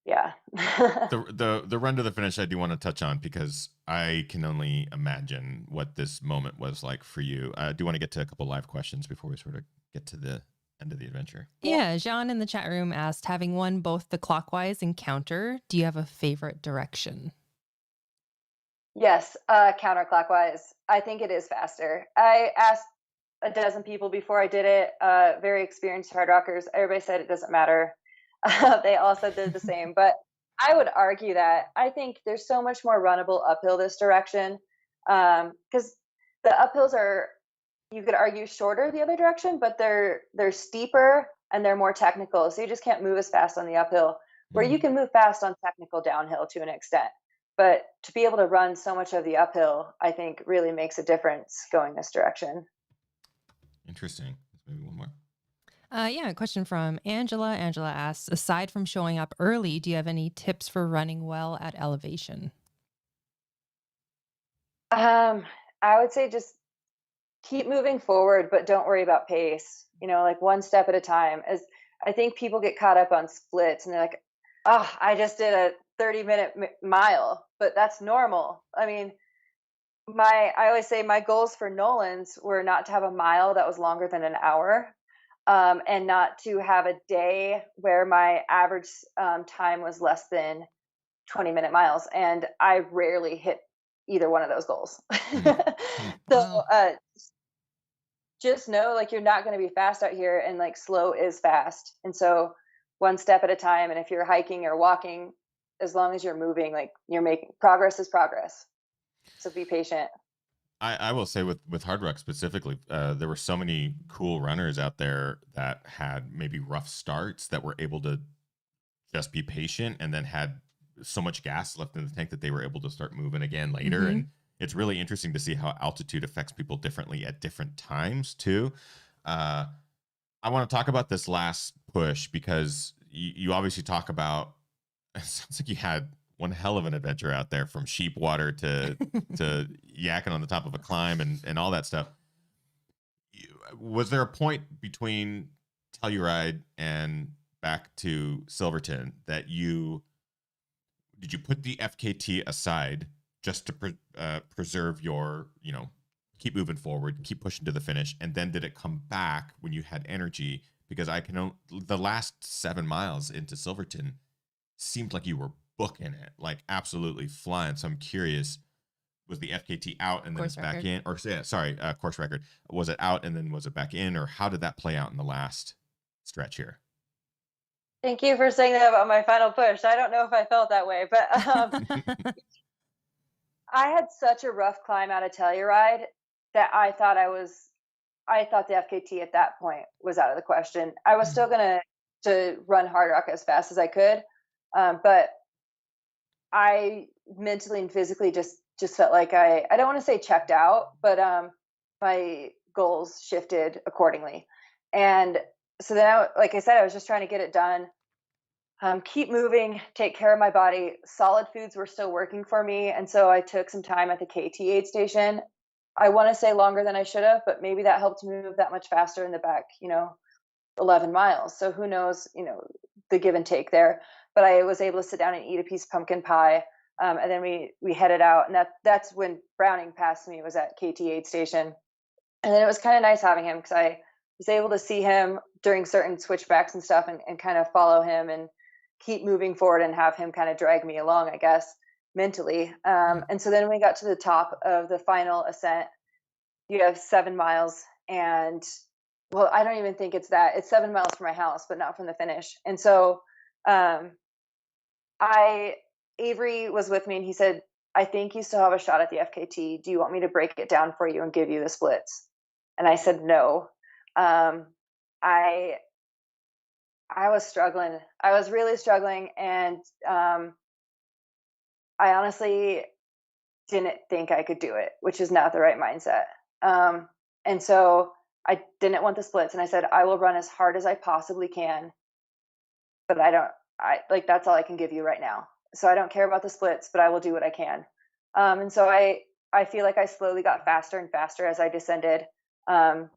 yeah. The run to the finish I do want to touch on because I can only imagine what this moment was like for you. I do want to get to a couple live questions before we sort of get to the end of the adventure. Yeah, Jean in the chat room asked, having won both the clockwise and counter, do you have a favorite direction? Yes, counterclockwise. I think it is faster. I asked a dozen people before I did it, very experienced hard rockers. Everybody said it doesn't matter. They all said they're the same, but I would argue that I think there's so much more runnable uphill this direction, because the uphills are, you could argue, shorter the other direction, but they're steeper and they're more technical. So you just can't move as fast on the uphill, where you can move fast on technical downhill to an extent. But to be able to run so much of the uphill, I think really makes a difference going this direction. Interesting. Maybe one more. Yeah, a question from Angela. Angela asks, aside from showing up early, do you have any tips for running well at elevation? I would say just keep moving forward, but don't worry about pace. You know, like one step at a time. As I think people get caught up on splits, and they're like, "Oh, I just did a 30-minute mile," but that's normal. I mean, I always say my goals for Nolan's were not to have a mile that was longer than an hour, and not to have a day where my average time was less than 20-minute miles. And I rarely hit either one of those goals. So Wow. just know, like, you're not going to be fast out here, and like slow is fast. And so one step at a time. And if you're hiking or walking, as long as you're moving, like, you're making progress is progress. So be patient. I will say with Hard Rock specifically, there were so many cool runners out there that had maybe rough starts that were able to just be patient and then had so much gas left in the tank that they were able to start moving again later. Mhm. And it's really interesting to see how altitude affects people differently at different times too. I want to talk about this last push because you obviously talk about, it sounds like you had one hell of an adventure out there, from sheep water to yakking on the top of a climb and all that stuff. Was there a point between Telluride and back to Silverton that did you put the FKT aside just to preserve your, keep moving forward, keep pushing to the finish, and then did it come back when you had energy? Because the last 7 miles into Silverton seemed like you were booking it, like absolutely flying. So I'm curious, was the FKT out and then Course it's back record. in? Or yeah, sorry, course record. Was it out and then was it back in? Or how did that play out in the last stretch here? Thank you for saying that about my final push. I don't know if I felt that way, but I had such a rough climb out of Telluride that I thought the FKT at that point was out of the question. I was still gonna to run Hard Rock as fast as I could, but I mentally and physically just felt like I don't want to say checked out, but my goals shifted accordingly. And so then, like I said, I was just trying to get it done, keep moving, take care of my body. Solid foods were still working for me, and so I took some time at the KT aid station. I want to say longer than I should have, but maybe that helped me move that much faster in the back, 11 miles. So who knows, the give and take there. But I was able to sit down and eat a piece of pumpkin pie. And then we headed out, and that's when Browning passed me, was at KT aid station. And then it was kind of nice having him, because I was able to see him during certain switchbacks and stuff, and kind of follow him and keep moving forward and have him kind of drag me along, I guess, mentally. And so then we got to the top of the final ascent. You have 7 miles, and well, I don't even think it's that. It's 7 miles from my house, but not from the finish. And so um, Avery was with me, and he said, "I think you still have a shot at the FKT. Do you want me to break it down for you and give you the splits?" And I said, "No." Um, I I was struggling. I was really struggling, and I honestly didn't think I could do it, which is not the right mindset. And so I didn't want the splits, and I said, I will run as hard as I possibly can, but I like, that's all I can give you right now. So I don't care about the splits, but I will do what I can. And so I feel like I slowly got faster and faster as I descended. Um,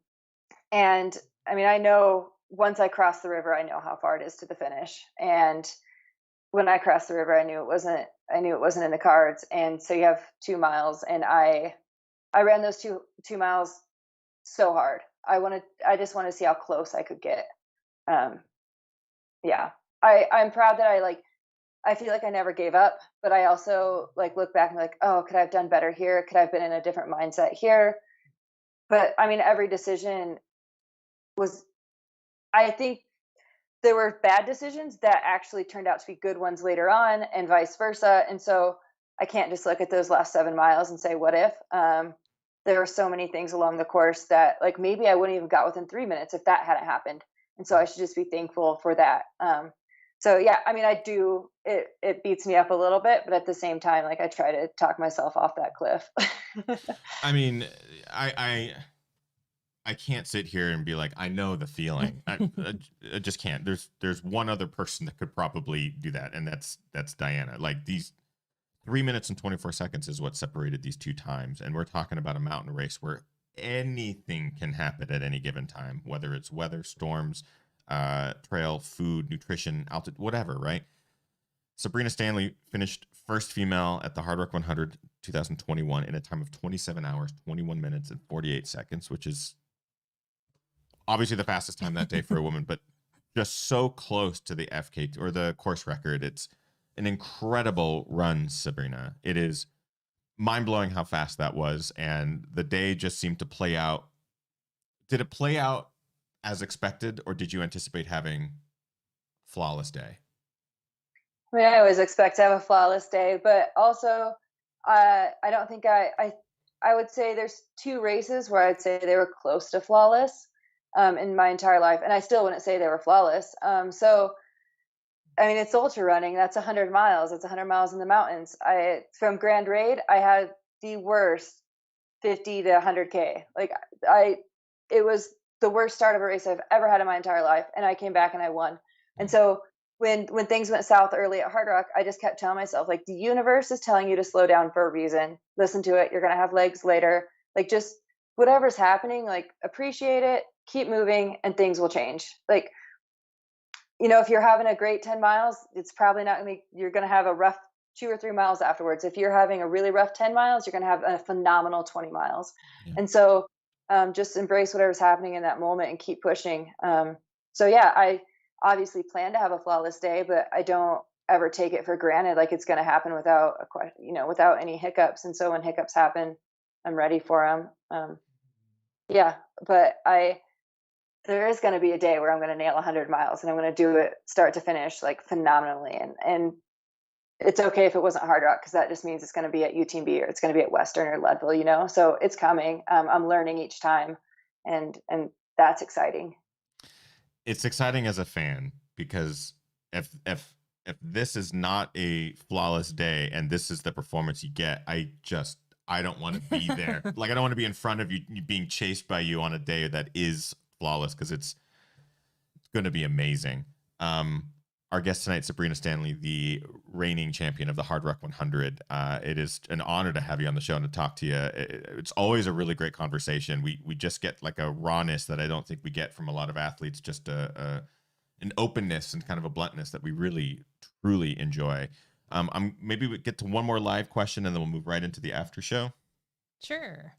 and I mean, I know once I cross the river, I know how far it is to the finish. And when I crossed the river, I knew it wasn't in the cards. And so you have 2 miles, and I ran those two miles so hard. I just want to see how close I could get. Um, yeah, I'm proud that I feel like I never gave up, but I also like look back and like, oh, could I have done better here? Could I have been in a different mindset here? But I mean, every decision was, I think there were bad decisions that actually turned out to be good ones later on, and vice versa. And so I can't just look at those last 7 miles and say, what if? There were so many things along the course that like maybe I wouldn't even got within 3 minutes if that hadn't happened. And so I should just be thankful for that. So yeah, I mean, I do, it beats me up a little bit, but at the same time, like I try to talk myself off that cliff. I mean, I can't sit here and be like, I know the feeling. I just can't. There's one other person that could probably do that, and that's Diana. Like these 3 minutes and 24 seconds is what separated these two times, and we're talking about a mountain race where anything can happen at any given time, whether it's weather, storms, trail, food, nutrition, altitude, whatever, right? Sabrina Stanley finished first female at the Hardrock 100 2021 in a time of 27 hours, 21 minutes, and 48 seconds, which is obviously the fastest time that day for a woman, but just so close to the FK or the course record. It's an incredible run, Sabrina. It is mind-blowing how fast that was, and the day just seemed to play out. Did it play out as expected, or did you anticipate having a flawless day? I mean, I always expect to have a flawless day, but also, I don't think I would say there's 2 races where I'd say they were close to flawless, in my entire life, and I still wouldn't say they were flawless. So, I mean, it's ultra running. That's 100 miles. It's 100 miles in the mountains. From Grand Raid, I had the worst 50 to 100K. Like it was the worst start of a race I've ever had in my entire life, and I came back and I won. And so when things went south early at Hardrock, I just kept telling myself like the universe is telling you to slow down for a reason. Listen to it. You're gonna have legs later. Like just whatever's happening, like appreciate it, keep moving, and things will change. Like if you're having a great 10 miles, it's probably not gonna be, you're gonna have a rough 2 or 3 miles afterwards. If you're having a really rough 10 miles, you're gonna have a phenomenal 20 miles. Yeah. And so just embrace whatever's happening in that moment and keep pushing. So yeah, I obviously plan to have a flawless day, but I don't ever take it for granted. Like it's going to happen without a question, without any hiccups. And so when hiccups happen, I'm ready for them. Yeah, but there is going to be a day where I'm going to nail 100 miles, and I'm going to do it start to finish like phenomenally. And it's okay if it wasn't Hardrock, because that just means it's going to be at UTMB or it's going to be at Western or Leadville, so it's coming. I'm learning each time, and that's exciting. It's exciting as a fan, because if this is not a flawless day and this is the performance you get, I don't want to be there. Like I don't want to be in front of you being chased by you on a day that is flawless, because it's going to be amazing. Our guest tonight, Sabrina Stanley, the reigning champion of the Hardrock 100. It is an honor to have you on the show and to talk to you. It's always a really great conversation. We just get like a rawness that I don't think we get from a lot of athletes, just an openness and kind of a bluntness that we really, truly enjoy. Maybe we get to one more live question and then we'll move right into the after show. Sure.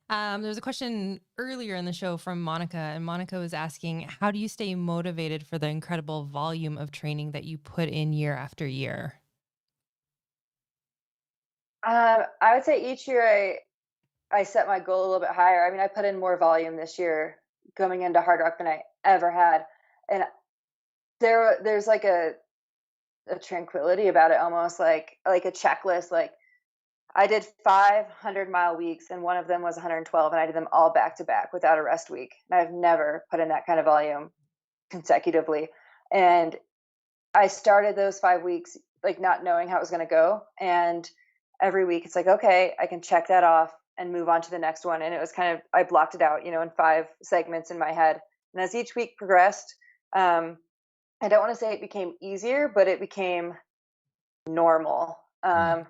There was a question earlier in the show from Monica, and Monica was asking, how do you stay motivated for the incredible volume of training that you put in year after year? I would say each year I set my goal a little bit higher. I mean, I put in more volume this year coming into Hardrock than I ever had. And there's like a tranquility about it, almost like a checklist. Like I did 500-mile weeks, and one of them was 112, and I did them all back to back without a rest week. And I've never put in that kind of volume consecutively. And I started those 5 weeks like not knowing how it was going to go, and every week it's like, okay, I can check that off and move on to the next one. And it was kind of, I blocked it out, in 5 segments in my head. And as each week progressed, I don't want to say it became easier, but it became normal. Mm.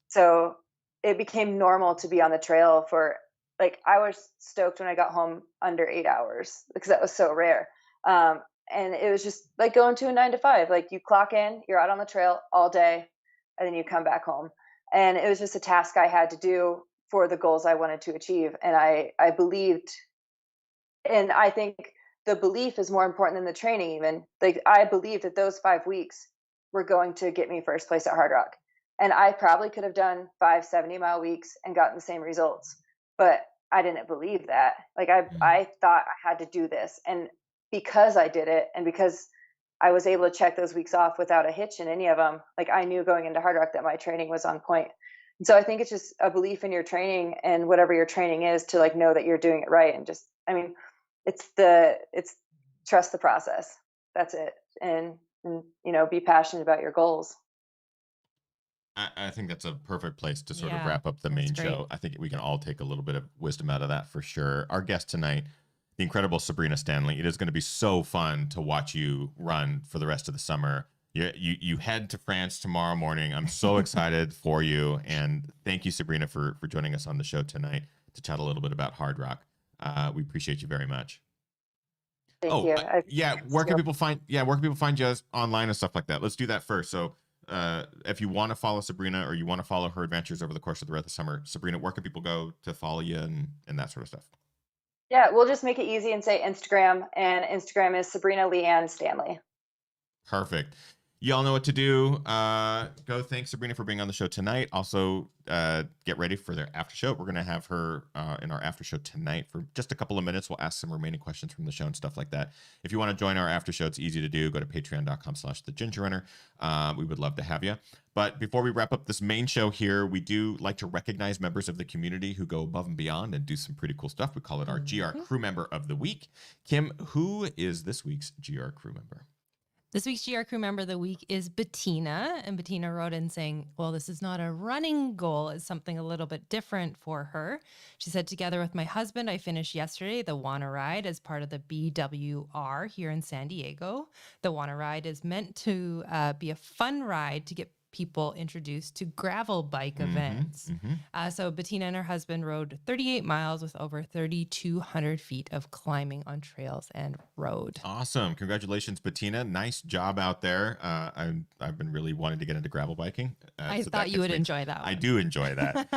So it became normal to be on the trail for, like, I was stoked when I got home under 8 hours because that was so rare. And it was just like going to a 9 to 5. Like, you clock in, you're out on the trail all day, and then you come back home. And it was just a task I had to do for the goals I wanted to achieve. And I believed, and I think the belief is more important than the training even. Like, I believed that those 5 weeks were going to get me first place at Hard Rock. And I probably could have done 5 70-mile weeks and gotten the same results. But I didn't believe that. Like, I thought I had to do this. And because I did it, and because I was able to check those weeks off without a hitch in any of them, like, I knew going into Hard Rock that my training was on point. And so I think it's just a belief in your training and whatever your training is, to like know that you're doing it right. And just, I mean, it's trust the process. That's it. And be passionate about your goals. I think that's a perfect place to sort of Yeah, wrap up the that's main great. show. I think we can all take a little bit of wisdom out of that for sure. Our guest tonight, the incredible Sabrina Stanley. It is going to be so fun to watch you run for the rest of the summer. You head to France tomorrow morning. I'm so excited for you. And thank you, Sabrina, for joining us on the show tonight to chat a little bit about Hard Rock. We appreciate you very much. Thank you. Where can people find you online and stuff like that? Let's do that first. So if you want to follow Sabrina, or you want to follow her adventures over the course of the rest of the summer, Sabrina, where can people go to follow you and that sort of stuff? Yeah, we'll just make it easy and say Instagram, and Instagram is Sabrina Leanne Stanley. Perfect. Y'all know what to do. Go thank Sabrina for being on the show tonight. Also, get ready for their after show. We're going to have her in our after show tonight for just a couple of minutes. We'll ask some remaining questions from the show and stuff like that. If you want to join our after show, it's easy to do. Go to patreon.com/thegingerrunner. We would love to have you. But before we wrap up this main show here, we do like to recognize members of the community who go above and beyond and do some pretty cool stuff. We call it our GR Crew Member of the Week. Kim, who is this week's GR Crew Member? This week's GR Crew Member of the Week is Bettina. And Bettina wrote in saying, well, this is not a running goal. It's something a little bit different for her. She said, together with my husband, I finished yesterday the Wanna Ride as part of the BWR here in San Diego. The Wanna Ride is meant to be a fun ride to get people introduced to gravel bike events. So Bettina and her husband rode 38 miles with over 3,200 feet of climbing on trails and road. Awesome. Congratulations, Bettina. Nice job out there. I've been really wanting to get into gravel biking. I thought you would enjoy that one. I do enjoy that.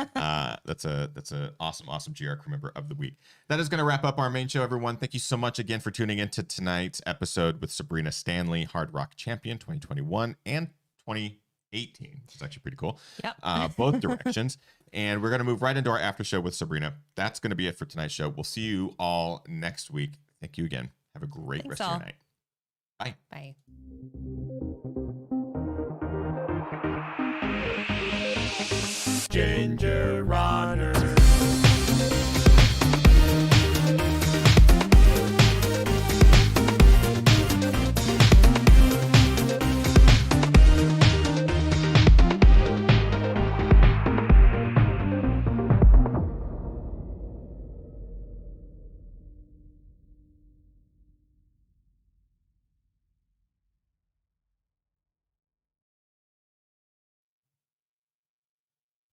That's a awesome GR Crew Member of the Week. That is going to wrap up our main show, everyone. Thank you so much again for tuning in to tonight's episode with Sabrina Stanley, Hard Rock Champion 2021 and 2018, which is actually pretty cool. Yep. Both directions. And we're going to move right into our after show with Sabrina. That's going to be it for tonight's show. We'll see you all next week. Thank you again. Have a great rest of your night. Bye. Bye. Ginger Runner.